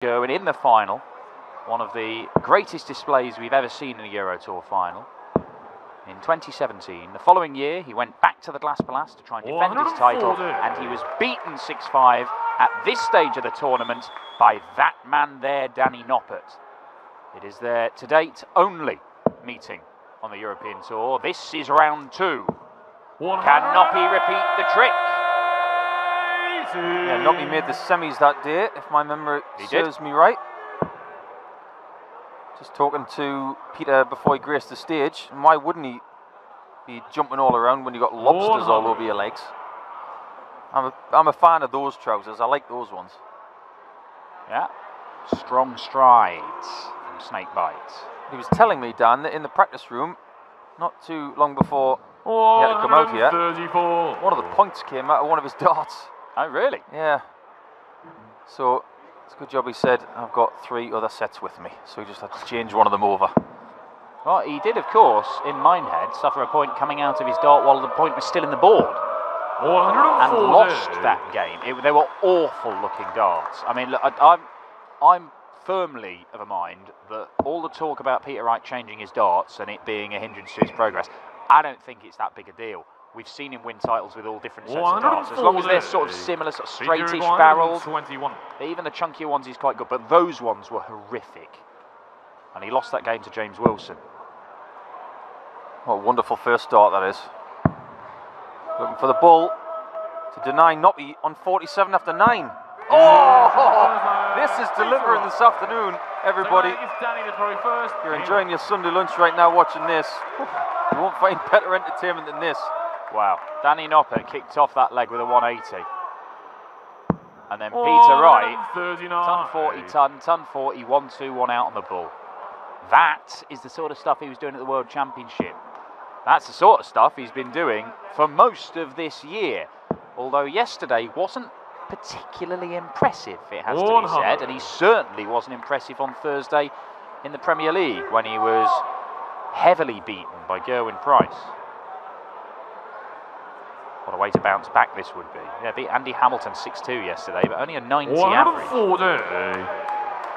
Going in the final, one of the greatest displays we've ever seen in a Euro Tour final. In 2017, the following year, he went back to the Glass Palace to try and defend his title, and he was beaten 6-5 at this stage of the tournament by that man there, Danny Noppert. It is their, to date, only meeting on the European Tour. This is round 2. Can Noppy repeat the trick? Yeah, Noppy made the semis that day, if my memory serves me right. Just talking to Peter before he graced the stage, and why wouldn't he be jumping all around when you got lobsters all over your legs? I'm a fan of those trousers. I like those ones. Yeah, strong strides from Snakebite. He was telling me, Dan, that in the practice room, not too long before he had to come out here, one of the points came out of one of his darts. Oh, really? Yeah. So it's a good job he said, I've got 3 other sets with me. So he just had to change one of them over. Well, he did, of course, in Minehead, suffer a point coming out of his dart while the point was still in the board. And lost that game. They were awful-looking darts. I mean, look, I'm firmly of a mind that all the talk about Peter Wright changing his darts and it being a hindrance to his progress, I don't think it's that big a deal. We've seen him win titles with all different sets of darts. As long as they're sort of similar, sort of straightish barreled. Even the chunkier ones he's quite good, but those ones were horrific. And he lost that game to James Wilson. What a wonderful first dart that is. Looking for the ball to deny Noppy on 47 after 9. Oh! This is delivering this afternoon, everybody. If you're enjoying your Sunday lunch right now watching this, you won't find better entertainment than this. Wow, Danny Noppert kicked off that leg with a 180. And then Peter Wright, ton 40, ton 40, 1-2, 1 out on the ball. That is the sort of stuff he was doing at the World Championship. That's the sort of stuff he's been doing for most of this year. Although yesterday wasn't particularly impressive, it has to be said. And he certainly wasn't impressive on Thursday in the Premier League when he was heavily beaten by Gerwyn Price. What a way to bounce back this would be. Yeah, beat Andy Hamilton 6-2 yesterday, but only a 90 average.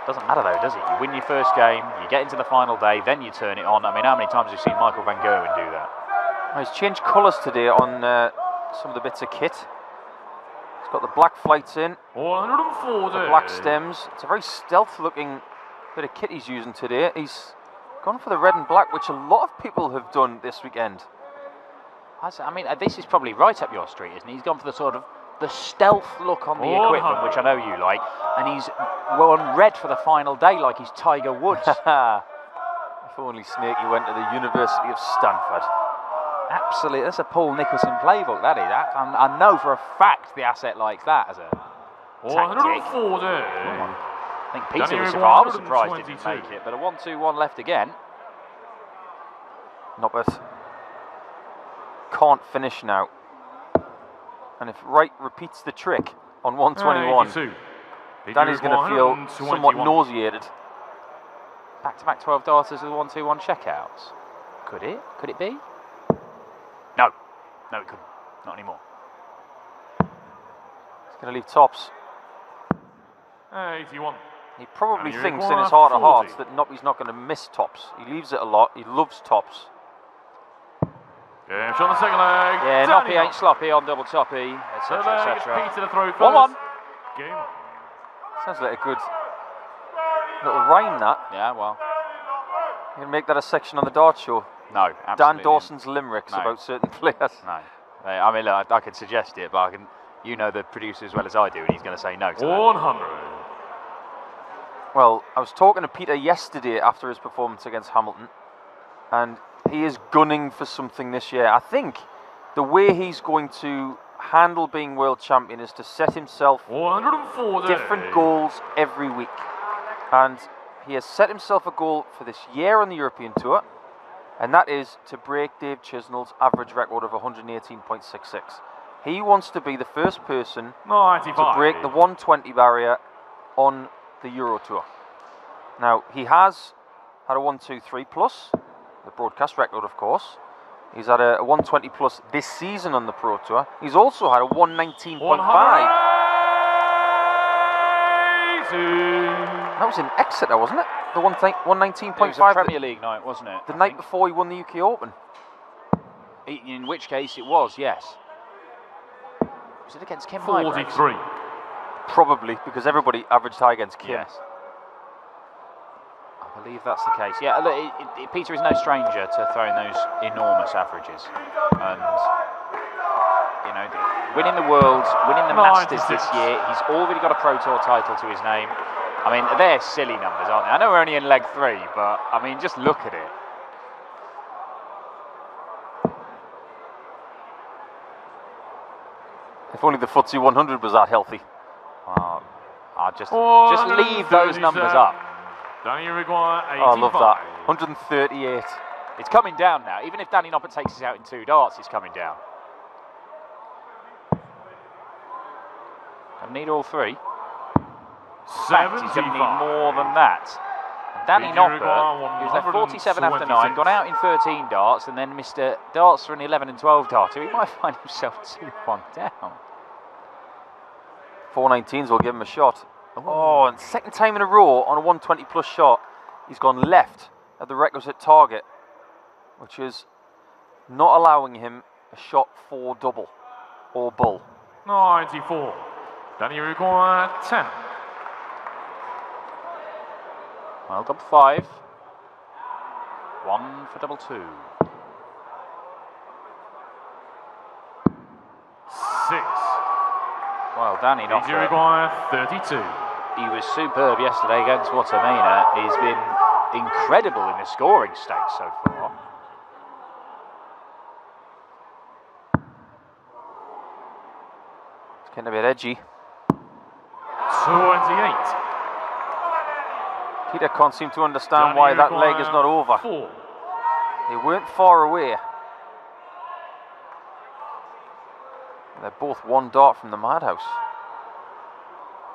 Doesn't matter though, does it? You win your first game, you get into the final day, then you turn it on. I mean, how many times have we seen Michael van Gerwen do that? Well, he's changed colours today on some of the bits of kit. He's got the black flights in, the black stems. It's a very stealth-looking bit of kit he's using today. He's gone for the red and black, which a lot of people have done this weekend. I mean, this is probably right up your street, isn't he? He's gone for the sort of the stealth look on the equipment, which I know you like, and he's on red for the final day like he's Tiger Woods. If only Snakey went to the University of Stanford. Absolutely, that's a Paul Nicholson playbook, that is. I know for a fact the asset likes that as a tactic. I think Peter was surprised. I was surprised he didn't make it, but a 1-2-1 left again. Noppert can't finish now. And if Wright repeats the trick on 121, Danny's going to feel somewhat nauseated. Back-to-back 12 darters with 1-2-1 checkouts. Could it? Could it be? No. No, it couldn't. Not anymore. He's going to leave tops. 81. He probably thinks in his heart of hearts that Noppy's not going to miss tops. He leaves it a lot. He loves tops. On the second leg. Yeah, Noppy ain't sloppy on double toppy, etc., etc. 1-1. Game. Sounds like a good little rhyme, that. Yeah, well. You can make that a section on the dart show. No, absolutely. Dan Dawson's limericks about certain players. No. I mean, look, I could suggest it, but you know the producer as well as I do, and he's going to say no to that. 100. Well, I was talking to Peter yesterday after his performance against Hamilton, and he is gunning for something this year. I think the way he's going to handle being world champion is to set himself 140. different goals every week. And he has set himself a goal for this year on the European Tour, and that is to break Dave Chisnell's average record of 118.66. He wants to be the first person 95. to break the 120 barrier on the Euro Tour. Now, he has had a 1-2-3 plus, the broadcast record, of course. He's had a 120 plus this season on the Pro Tour. He's also had a 119.5. That was in Exeter, wasn't it? The 119.5. It was a Premier League night, wasn't it? The night before he won the UK Open. In which case it was, yes. Was it against Kim Highgroves? 43. Probably, because everybody averaged high against Kim. Yes. I believe that's the case. Yeah, look, Peter is no stranger to throwing those enormous averages. And, you know, winning the Worlds, winning the Masters this year, he's already got a Pro Tour title to his name. I mean, they're silly numbers, aren't they? I know we're only in leg 3, but, I mean, just look at it. If only the FTSE 100 was that healthy. I'll just leave those numbers up. Danny Uruguay, 85. Oh, I love that. 138. It's coming down now. Even if Danny Noppert takes us out in 2 darts, it's coming down. I need all 3. In fact, he's going to need more than that. And Danny Noppert, who's left 47 after 9, gone out in 13 darts, and then Mr. Darts for an 11 and 12 darter. He might find himself 2-1 down. 419s will give him a shot. Oh, and second time in a row on a 120 plus shot, he's gone left at the requisite target, which is not allowing him a shot for double or bull. 94. Danny Uruguay, 10. Well, double 5. 1 for double 2. 6. Well, Danny Noppert. Uruguay, 32. He was superb yesterday against Watamena. He's been incredible in the scoring stakes so far. It's getting a bit edgy. 28. Peter can't seem to understand why that leg is not over. 4. They weren't far away. They're both 1 dart from the madhouse.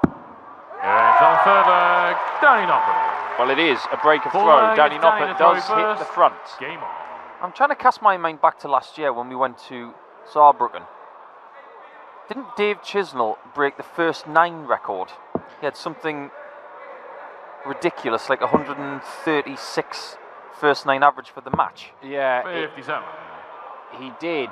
It's on third leg, Danny Noppert. Well, it is a break of throw. Danny Noppert does hit the front. Game on. I'm trying to cast my mind back to last year when we went to Saarbrücken. Didn't Dave Chisnell break the first 9 record? He had something ridiculous, like 136 first 9 average for the match. Yeah, 57. he did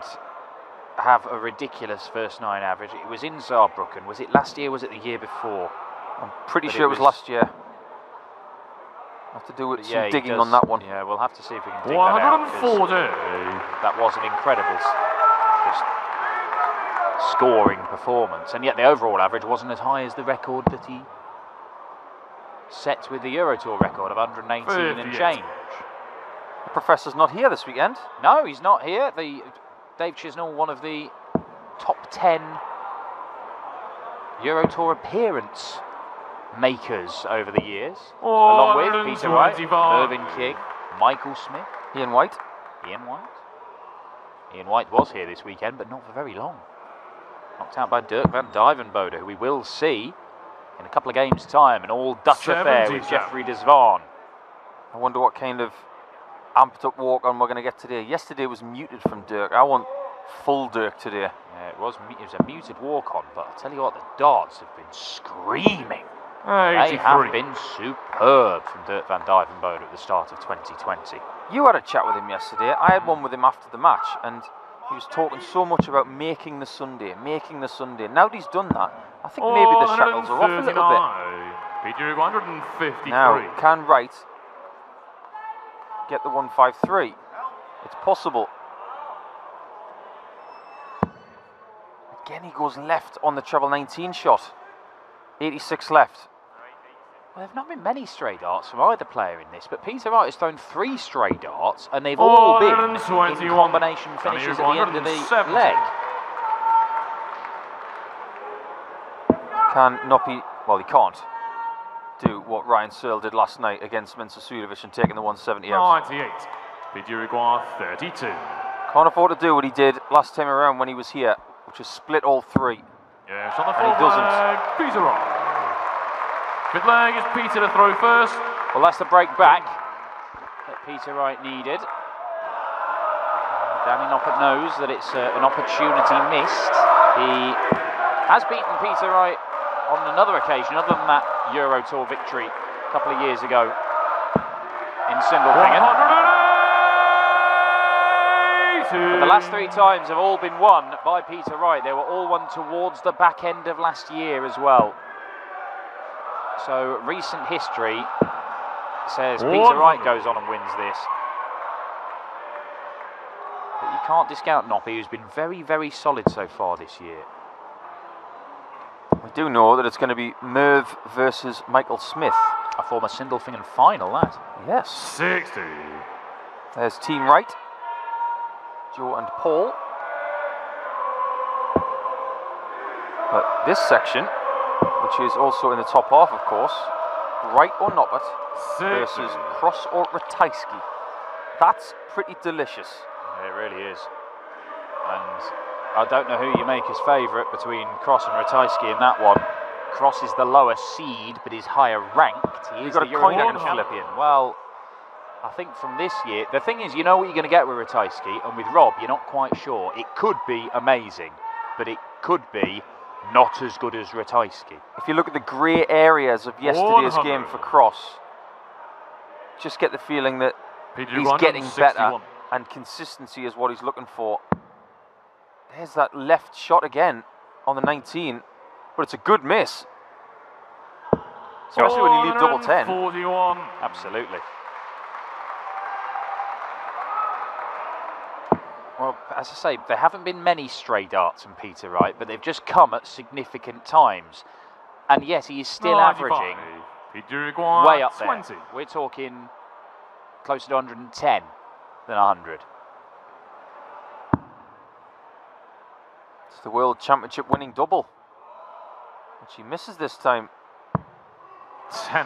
have a ridiculous first 9 average. It was in Saarbrücken. Was it last year? Was it the year before? I'm pretty sure it was last year. I have to do some digging on that one. Yeah, we'll have to see if we can dig that out. 140. That was an incredible just scoring performance, and yet the overall average wasn't as high as the record that he set with the Euro Tour record of 118 and change. The Professor's not here this weekend. No, he's not here. Dave Chisnell, one of the top 10 Euro Tour appearance makers over the years, along with Peter Wright, Mervyn King, Michael Smith, Ian White. Ian White. Ian White was here this weekend, but not for very long. Knocked out by Dirk van Dijvenbode, who we will see in a couple of games' time, an all-Dutch affair with Jeffrey de Zwaan. I wonder what kind of amped-up walk-on we're going to get today. Yesterday was muted from Dirk. I want full Dirk today. Yeah, it was a muted walk-on, but I'll tell you what, the darts have been screaming. 83. They have been superb from Dirk van Dijvenbode at the start of 2020. You had a chat with him yesterday. I had one with him after the match, and he was talking so much about making the Sunday. Now that he's done that, I think maybe the shackles are off a little bit. Peter, 153. Now, can Wright get the 153? It's possible. Again, he goes left on the treble 19 shot. 86 left. Well, there have not been many stray darts from either player in this, but Peter Wright has thrown 3 stray darts, and they've all been in combination finishes at the end of the leg. Can Noppy, well, he can't do what Ryan Searle did last night against Mensah Suljovic and taking the 170 out. 98. Peter Uruguay, 32. Can't afford to do what he did last time around when he was here, which is split all 3. Yes, on the And he fourth doesn't. leg, Peter Wright. Fifth leg is Peter to throw first. Well, that's the break back that Peter Wright needed. Danny Noppert knows that it's an opportunity missed. He has beaten Peter Wright on another occasion, other than that Euro Tour victory a couple of years ago in Sindelfingen. But the last 3 times have all been won by Peter Wright. They were all won towards the back end of last year as well. So recent history says Peter Wright goes on and wins this. But you can't discount Noppert, who's been very, very solid so far this year. We do know that it's going to be Merv versus Michael Smith. A former Sindelfingen final, that. Yes. 60. There's Team Wright. Joe and Paul. But this section, which is also in the top half, of course, Wright or Noppert versus Cross or Ratajski. That's pretty delicious. It really is. And I don't know who you make as favourite between Cross and Ratajski in that one. Cross is the lower seed, but is higher ranked. He is the European champion. Well, I think from this year, the thing is, you know what you're going to get with Ratajski, and with Rob, you're not quite sure. It could be amazing, but it could be not as good as Ratajski. If you look at the grey areas of yesterday's game for Cross, just get the feeling that he's getting better, and consistency is what he's looking for. There's that left shot again on the 19, but it's a good miss. Especially when you leave double 10. 41. Absolutely. Well, as I say, there haven't been many stray darts from Peter Wright, but they've just come at significant times. And yet he is still averaging way up there. 20. We're talking closer to 110 than 100. It's the World Championship winning double. And she misses this time. 10.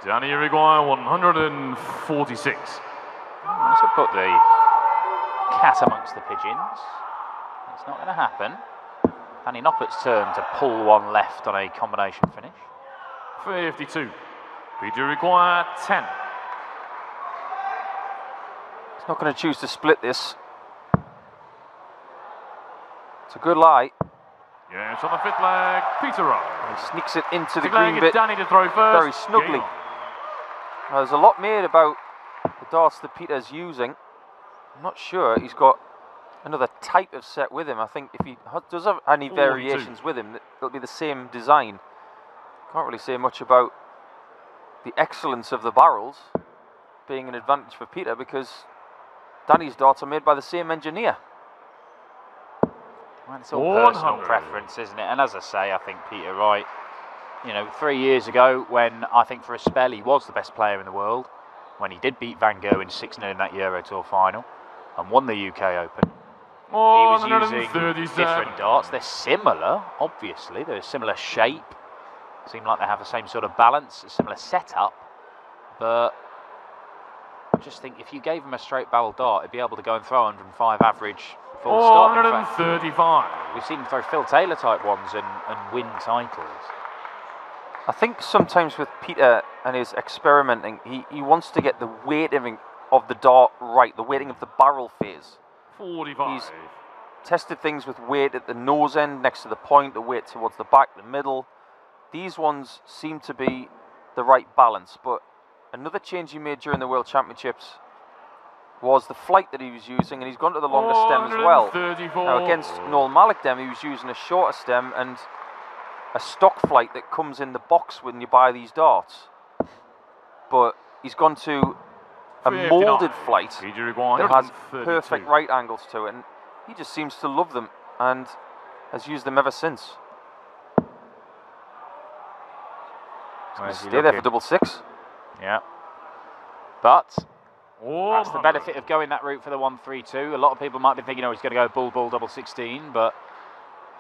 Danny Uruguay, 146. So put the cat amongst the pigeons. It's not going to happen. Danny Noppert's turn to pull one left on a combination finish. 52. Peter Uruguay, 10. He's not going to choose to split this. It's a good lie. Yeah, it's on the 5th leg, Peter Wright. He sneaks it into the green bit Danny to throw first. very snugly. Now, there's a lot made about the darts that Peter's using. I'm not sure he's got another type of set with him. I think if he does have any variations with him, it'll be the same design. Can't really say much about the excellence of the barrels being an advantage for Peter, because Danny's darts are made by the same engineer. Well, it's all personal preference, isn't it? And as I say, I think Peter Wright, you know, 3 years ago, when I think for a spell he was the best player in the world, when he did beat Van Gogh in 6-0 in that Euro Tour final and won the UK Open, he was using different darts. They're similar, obviously. They're a similar shape. Seem like they have the same sort of balance, a similar setup. But I just think if you gave him a straight barrel dart, he'd be able to go and throw 105 average full stop. 135. We've seen him throw Phil Taylor type ones and win titles. I think sometimes with Peter and his experimenting, he wants to get the weighting of the dart right, the weighting of the barrel phase. 45. He's tested things with weight at the nose end, next to the point, the weight towards the back, the middle. These ones seem to be the right balance, but another change he made during the World Championships was the flight that he was using, and he's gone to the longer stem as well. Now against Noel Malikdem, he was using a shorter stem and a stock flight that comes in the box when you buy these darts. But he's gone to a moulded flight that has perfect right angles to it, and he just seems to love them and has used them ever since. Stay there for double 6. Yeah. But that's the benefit of going that route for the 1-3-2. A lot of people might be thinking, oh, he's going to go bull, double 16, but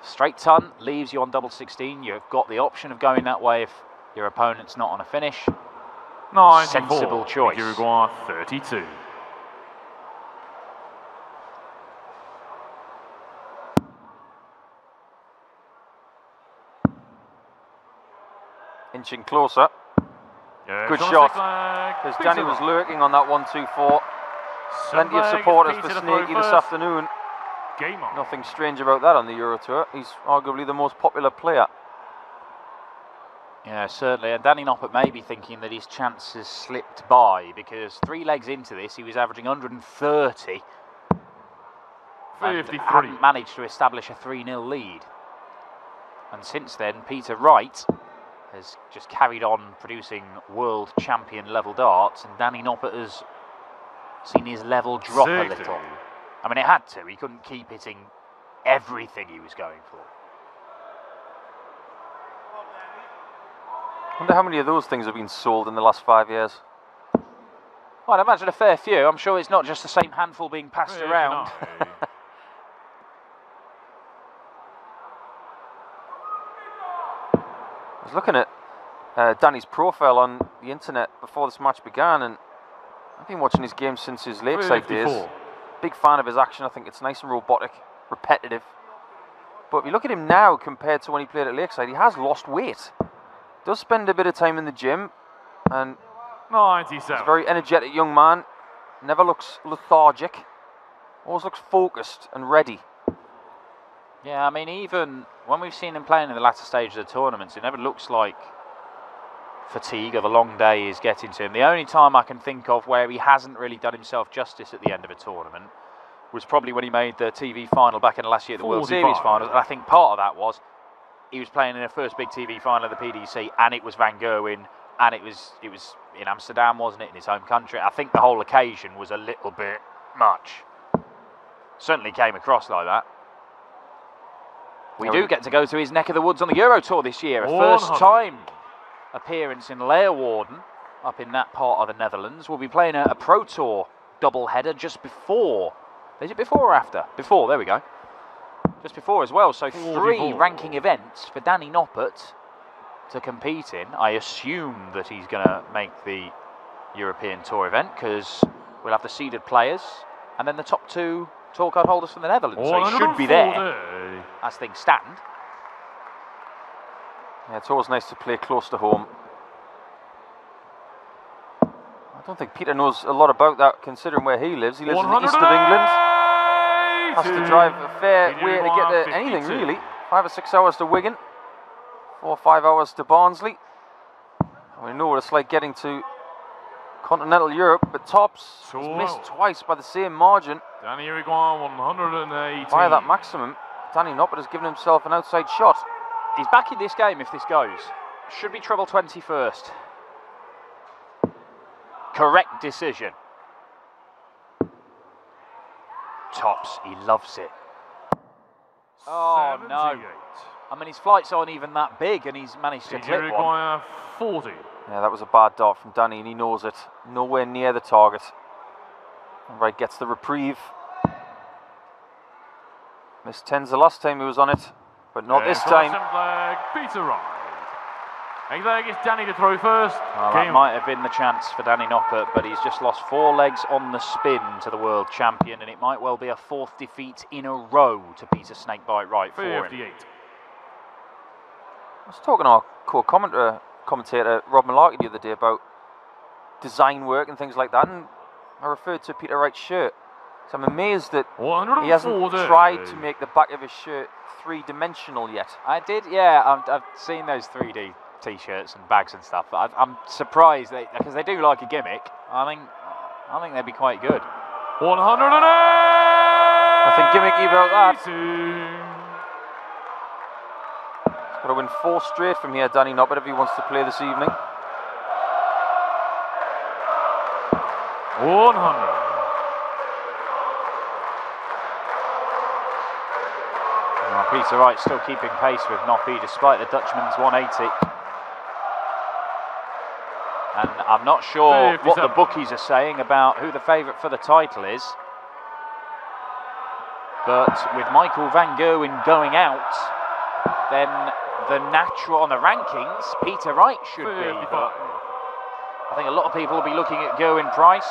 straight ton leaves you on double 16. You've got the option of going that way if your opponent's not on a finish. Sensible choice. Uruguay 32. Inching closer. Yeah, good shot. Because Danny was lurking on that 1-2-4. Plenty of supporters for Snakey this afternoon. Game on. Nothing strange about that on the Euro Tour. He's arguably the most popular player. Yeah, certainly. And Danny Noppert may be thinking that his chances slipped by, because 3 legs into this, he was averaging 130. 53. And hadn't managed to establish a 3-0 lead. And since then, Peter Wright has just carried on producing world champion level darts, and Danny Noppert has seen his level drop 60. a little. I mean, it had to. He couldn't keep hitting everything he was going for. I wonder how many of those things have been sold in the last 5 years. Well, I'd imagine a fair few. I'm sure it's not just the same handful being passed around. I was looking at Danny's profile on the internet before this match began, and I've been watching his games since his Lakeside days. Big fan of his action. I think it's nice and robotic, repetitive. But if you look at him now compared to when he played at Lakeside, he has lost weight. Does spend a bit of time in the gym, and 97. he's a very energetic young man. Never looks lethargic. Always looks focused and ready. Yeah, I mean, even when we've seen him playing in the latter stages of the tournaments, it never looks like fatigue or the long day is getting to him. The only time I can think of where he hasn't really done himself justice at the end of a tournament was probably when he made the TV final back in the last year at the World Series finals. And I think part of that was he was playing in the first big TV final of the PDC, and it was Van Gerwen, and it was in Amsterdam, wasn't it, in his home country. I think the whole occasion was a little bit much. Certainly came across like that. We do get to go to his neck of the woods on the Euro Tour this year. A first time appearance in Leeuwarden, up in that part of the Netherlands. We'll be playing a Pro Tour double-header just before. Is it before or after? Before, there we go. Just before as well. So 3 ranking events for Danny Noppert to compete in. I assume that he's going to make the European Tour event, because we'll have the seeded players and then the top 2 tour card holders from the Netherlands. So he should be there as things stand. Yeah, it's always nice to play close to home. I don't think Peter knows a lot about that, considering where he lives. He lives in the east of England. Has to drive a fair way to get to anything, really. 5 or 6 hours to Wigan. 4 or 5 hours to Barnsley. We know what it's like getting to continental Europe, but Tops has missed twice by the same margin. Danny Uruguay 180. By that maximum, Danny Noppert has given himself an outside shot. He's back in this game if this goes. Should be treble 20 first. Correct decision. Tops, he loves it. Oh 78. no. I mean, his flights aren't even that big, and he's managed to clip one. 40. Yeah, that was a bad dart from Danny, and he knows it. Nowhere near the target. And Wright gets the reprieve. Missed 10s the last time he was on it, but not this time. Flag, Peter Wright. Eighth leg is Danny to throw first. Well, that might have been the chance for Danny Noppert, but he's just lost 4 legs on the spin to the world champion, and it might well be a 4th defeat in a row to Peter Snakebite Wright for him. 58. I was talking to our commentator Rob Malarkey the other day about design work and things like that, and I referred to Peter Wright's shirt. So I'm amazed that he hasn't tried to make the back of his shirt 3-dimensional yet. I did, yeah. I've seen those 3D T-shirts and bags and stuff, but I'm surprised because they do like a gimmick. I think they'd be quite good. 108. Nothing gimmicky about that. He's got to win 4 straight from here, Danny Noppert, if he wants to play this evening. 100. Peter Wright still keeping pace with Noppert despite the Dutchman's 180. And I'm not sure what the bookies are saying about who the favourite for the title is. But with Michael Van Gerwen going out, then the natural on the rankings, Peter Wright should be. But I think a lot of people will be looking at Gerwin Price.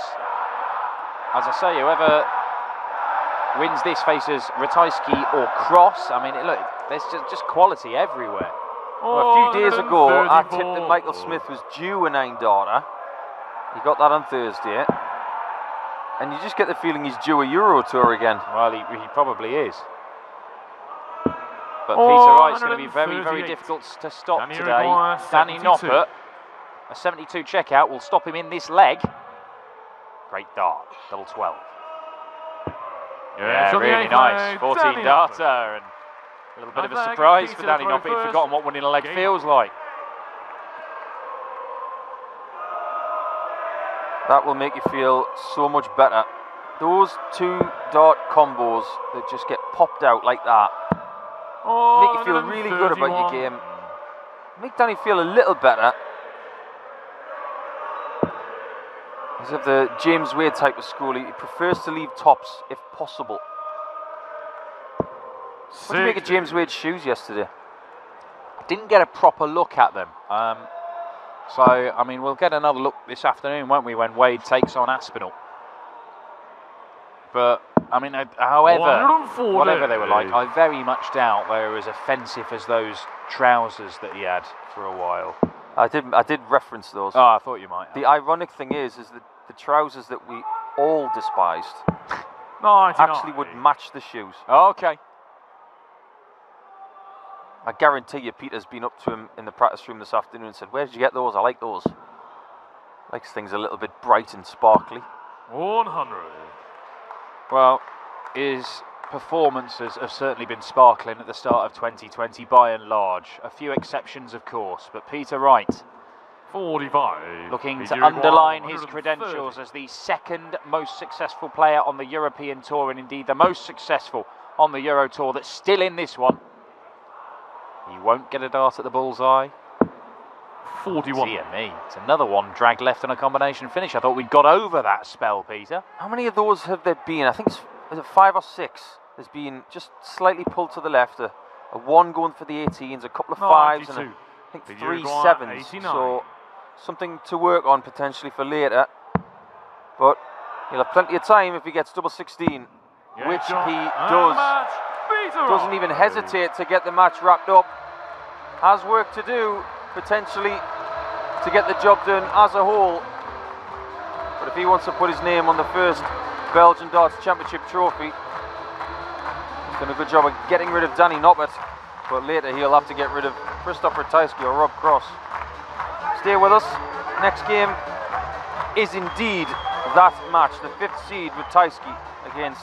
As I say, whoever wins this faces Ratajski or Cross. I mean, look, there's just quality everywhere. Well, a few days ago, I tipped that Michael Smith was due a 9-darter. He got that on Thursday. And you just get the feeling he's due a Euro Tour again. Well, he probably is. But Peter Wright's going to be very, very difficult to stop Danny today. requires Danny 72. Noppert, a 72 checkout will stop him in this leg. Great dart, double 12. Yeah, really nice. 14 darter, and a little bit of a surprise for Danny Noppert. He'd forgotten what winning a leg feels like. That will make you feel so much better. Those 2 dart combos that just get popped out like that make you feel really good about your game. Make Danny feel a little better. He's of the James Wade type of school. He prefers to leave tops if possible. What did you make of James Wade's shoes yesterday? Didn't get a proper look at them. So, I mean, we'll get another look this afternoon, won't we, when Wade takes on Aspinall. But, I mean, however, whatever they were like, I very much doubt they were as offensive as those trousers that he had for a while. I did reference those. Oh, I thought you might have. The ironic thing is that the trousers that we all despised 99. actually would match the shoes. Oh, okay. I guarantee you Peter's been up to him in the practice room this afternoon and said, "Where did you get those? I like those." Likes things a little bit bright and sparkly. 100. Well, his performances have certainly been sparkling at the start of 2020 by and large. A few exceptions, of course, but Peter Wright 45. looking to underline his credentials as the second most successful player on the European Tour, and indeed the most successful on the Euro Tour that's still in this one. He won't get a dart at the bullseye. 41. Dear me, it's another one dragged left on a combination finish. I thought we'd got over that spell, Peter. How many of those have there been? I think is it 5 or 6? There's been just slightly pulled to the left. A 1 going for the 18s, a couple of 5s, and I think 3 7s. So something to work on potentially for later. But he'll have plenty of time if he gets double 16, which he does. Doesn't even hesitate to get the match wrapped up. Has work to do, potentially, to get the job done as a whole. But if he wants to put his name on the first Belgian Darts Championship trophy, he's done a good job of getting rid of Danny Noppert. But later he'll have to get rid of Christopher Tyskie or Rob Cross. Stay with us. Next game is indeed that match, the 5th seed with Tyskie against